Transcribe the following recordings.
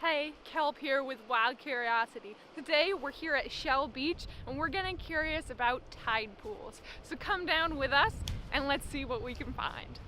Hey, Kelp here with Wild Curiosity. Today we're here at Shell Beach and we're getting curious about tide pools. So come down with us and let's see what we can find.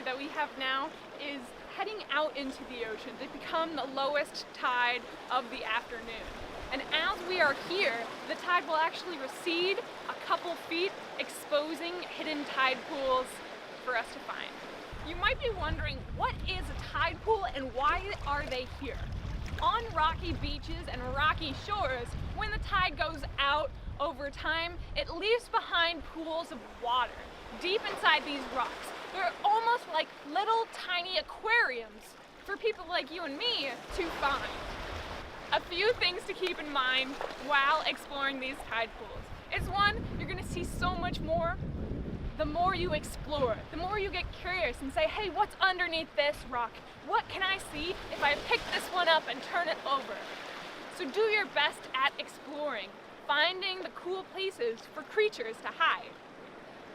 That we have now is heading out into the ocean to become the lowest tide of the afternoon. And as we are here, the tide will actually recede a couple feet, exposing hidden tide pools for us to find. You might be wondering, what is a tide pool and why are they here? On rocky beaches and rocky shores, when the tide goes out over time, it leaves behind pools of water deep inside these rocks. They're almost like little tiny aquariums for people like you and me to find. A few things to keep in mind while exploring these tide pools is one, you're gonna see so much more the more you explore, the more you get curious and say, hey, what's underneath this rock? What can I see if I pick this one up and turn it over? So do your best at exploring, finding the cool places for creatures to hide.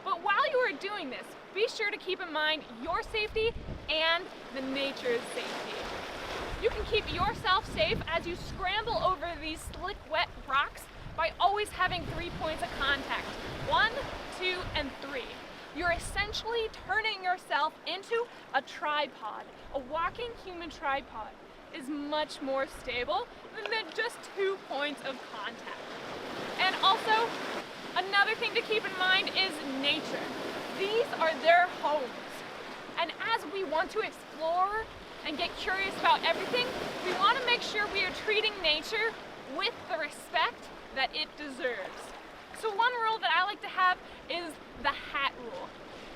But while you are doing this, be sure to keep in mind your safety and the nature's safety. You can keep yourself safe as you scramble over these slick, wet rocks by always having 3 points of contact. 1, 2, and 3. You're essentially turning yourself into a tripod. A walking human tripod is much more stable than just 2 points of contact. And also, another thing to keep in mind is nature. These are their homes. And as we want to explore and get curious about everything, we want to make sure we are treating nature with the respect that it deserves. So one rule that I like to have is the hat rule.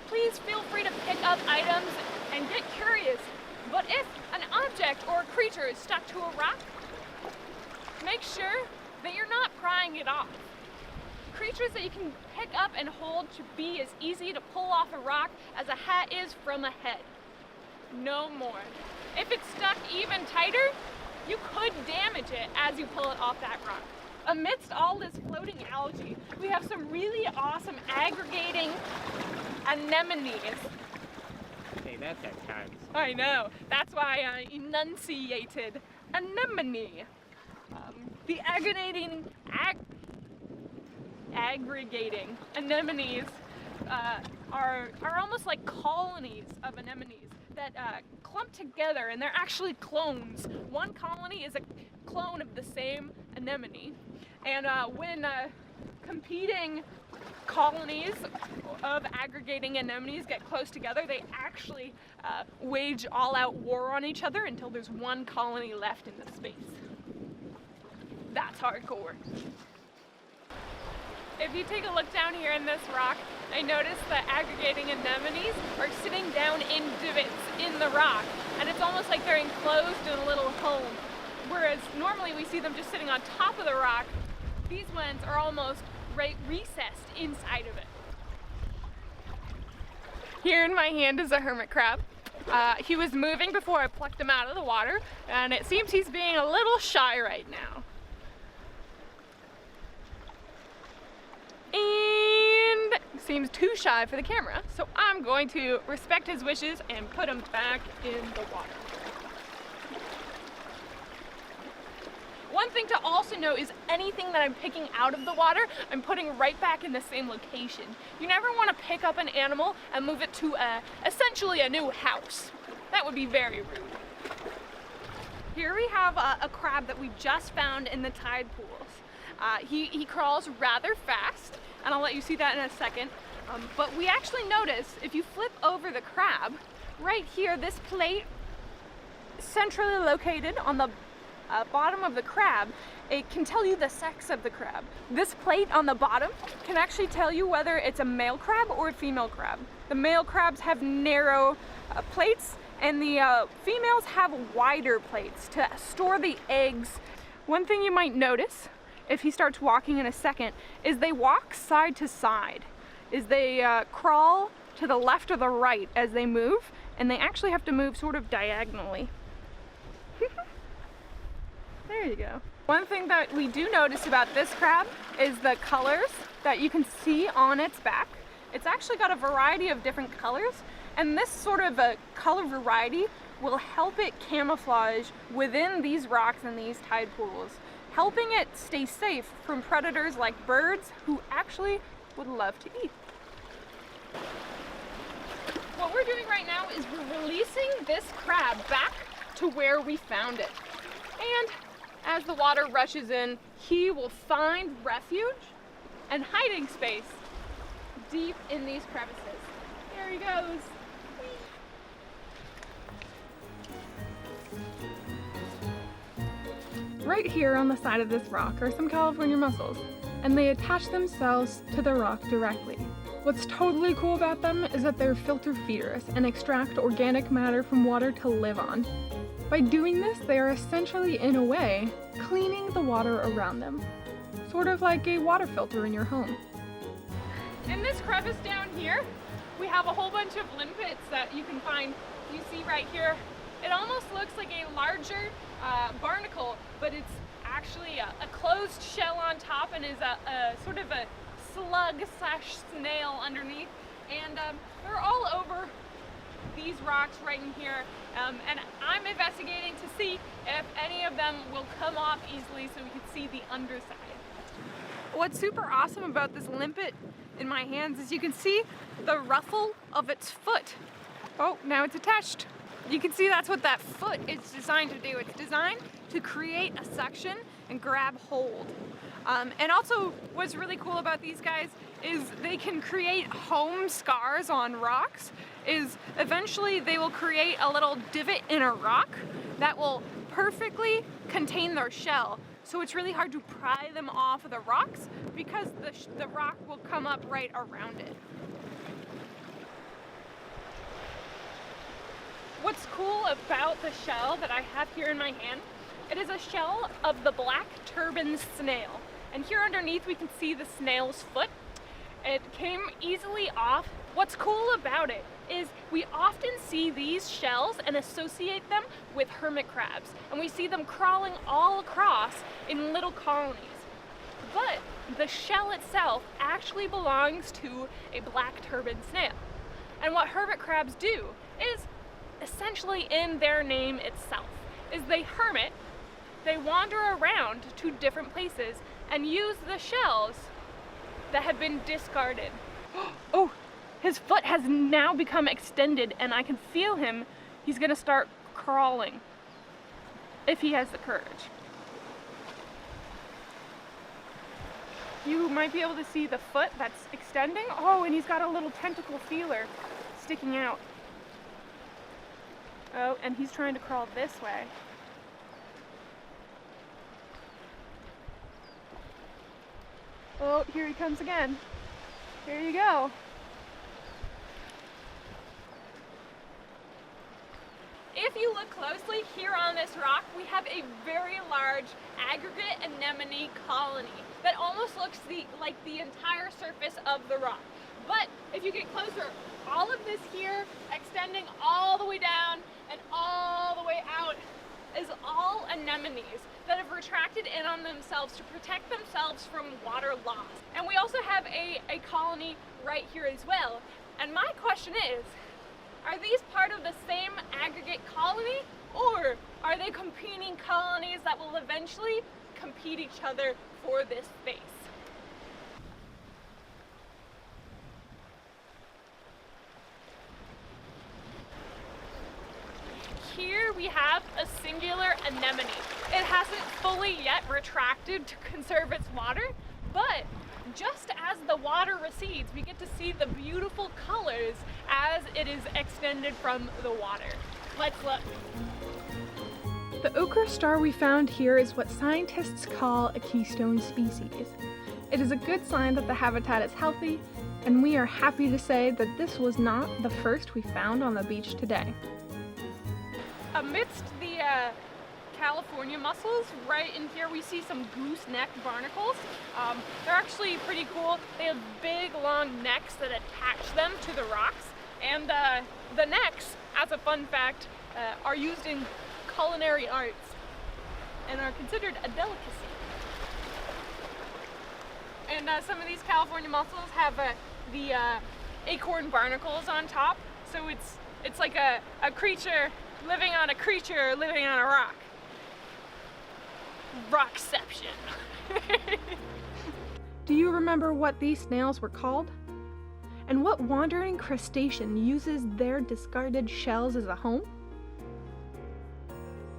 Please feel free to pick up items and get curious, but if an object or a creature is stuck to a rock, make sure that you're not prying it off. Creatures that you can pick up and hold should be as easy to pull off a rock as a hat is from a head. No more. If it's stuck even tighter, you could damage it as you pull it off that rock. Amidst all this floating algae, we have some really awesome aggregating anemones. Hey, that's at times. I know. That's why I enunciated anemone. The aggregating anemones are almost like colonies of anemones that clump together, and they're actually clones. One colony is a clone of the same anemone, and when competing colonies of aggregating anemones get close together, they actually wage all-out war on each other until there's one colony left in the space. That's hardcore. If you take a look down here in this rock, I notice that aggregating anemones are sitting down in divots in the rock, and it's almost like they're enclosed in a little home. Whereas normally we see them just sitting on top of the rock, these ones are almost recessed inside of it. Here in my hand is a hermit crab. He was moving before I plucked him out of the water, and it seems he's being a little shy right now. And seems too shy for the camera, so I'm going to respect his wishes and put him back in the water. One thing to also know is anything that I'm picking out of the water, I'm putting right back in the same location. You never want to pick up an animal and move it to essentially a new house. That would be very rude. Here we have a crab that we just found in the tide pools. He crawls rather fast, and I'll let you see that in a second. But we actually notice, if you flip over the crab, right here, this plate centrally located on the bottom of the crab, it can tell you the sex of the crab. This plate on the bottom can actually tell you whether it's a male crab or a female crab. The male crabs have narrow plates, and the females have wider plates to store the eggs. One thing you might notice if he starts walking in a second, is they walk side to side. Is they crawl to the left or the right as they move, and they actually have to move sort of diagonally. There you go. One thing that we do notice about this crab is the colors that you can see on its back. It's actually got a variety of different colors, and this sort of a color variety will help it camouflage within these rocks and these tide pools, helping it stay safe from predators like birds who actually would love to eat. What we're doing right now is we're releasing this crab back to where we found it. And as the water rushes in, he will find refuge and hiding space deep in these crevices. There he goes. Right here on the side of this rock are some California mussels, and they attach themselves to the rock directly. What's totally cool about them is that they're filter feeders and extract organic matter from water to live on. By doing this, they are essentially, in a way, cleaning the water around them. Sort of like a water filter in your home. In this crevice down here, we have a whole bunch of limpets that you can find. You see right here, it almost looks like a larger barnacle, but it's actually a closed shell on top and is a sort of a slug/snail underneath. And they're all over these rocks right in here, and I'm investigating to see if any of them will come off easily so we can see the underside. What's super awesome about this limpet in my hands is you can see the ruffle of its foot. Oh, now it's attached. You can see that's what that foot is designed to do. It's designed to create a suction and grab hold. And also what's really cool about these guys is they can create home scars on rocks. Is eventually they will create a little divot in a rock that will perfectly contain their shell. So it's really hard to pry them off of the rocks because the rock will come up right around it. What's cool about the shell that I have here in my hand, it is a shell of the black turban snail. And here underneath we can see the snail's foot. It came easily off. What's cool about it is we often see these shells and associate them with hermit crabs. And we see them crawling all across in little colonies. But the shell itself actually belongs to a black turban snail. And what hermit crabs do is essentially in their name itself, is they hermit, they wander around to different places and use the shells that have been discarded. Oh, his foot has now become extended and I can feel him. He's gonna start crawling if he has the courage. You might be able to see the foot that's extending. Oh, and he's got a little tentacle feeler sticking out. Oh, and he's trying to crawl this way. Oh, here he comes again. Here you go. If you look closely here on this rock, we have a very large aggregate anemone colony that almost looks like the entire surface of the rock. But if you get closer, all of this here, extending all the way down and all the way out, is all anemones that have retracted in on themselves to protect themselves from water loss. And we also have a colony right here as well. And my question is, are these part of the same aggregate colony, or are they competing colonies that will eventually compete each other for this space? Here we have a singular anemone. It hasn't fully yet retracted to conserve its water, but just as the water recedes, we get to see the beautiful colors as it is extended from the water. Let's look. The ochre star we found here is what scientists call a keystone species. It is a good sign that the habitat is healthy, and we are happy to say that this was not the first we found on the beach today. Amidst the California mussels. Right in here we see some goose-necked barnacles. They're actually pretty cool. They have big long necks that attach them to the rocks, and the necks, as a fun fact, are used in culinary arts and are considered a delicacy. And some of these California mussels have the acorn barnacles on top, so it's like a creature living on a creature living on a rock. Rockception. Do you remember what these snails were called? And what wandering crustacean uses their discarded shells as a home?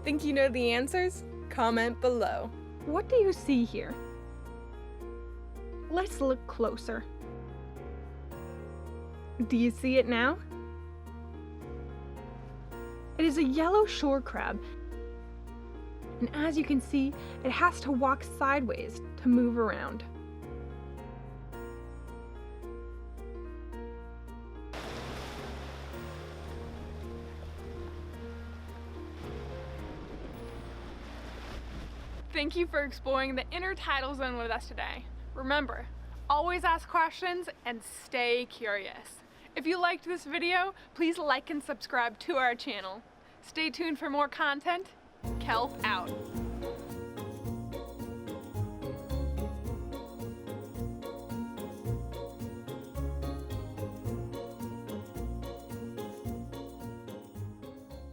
Think you know the answers? Comment below. What do you see here? Let's look closer. Do you see it now? It is a yellow shore crab, and as you can see, it has to walk sideways to move around. Thank you for exploring the intertidal zone with us today. Remember, always ask questions and stay curious. If you liked this video, please like and subscribe to our channel. Stay tuned for more content. Kelp out.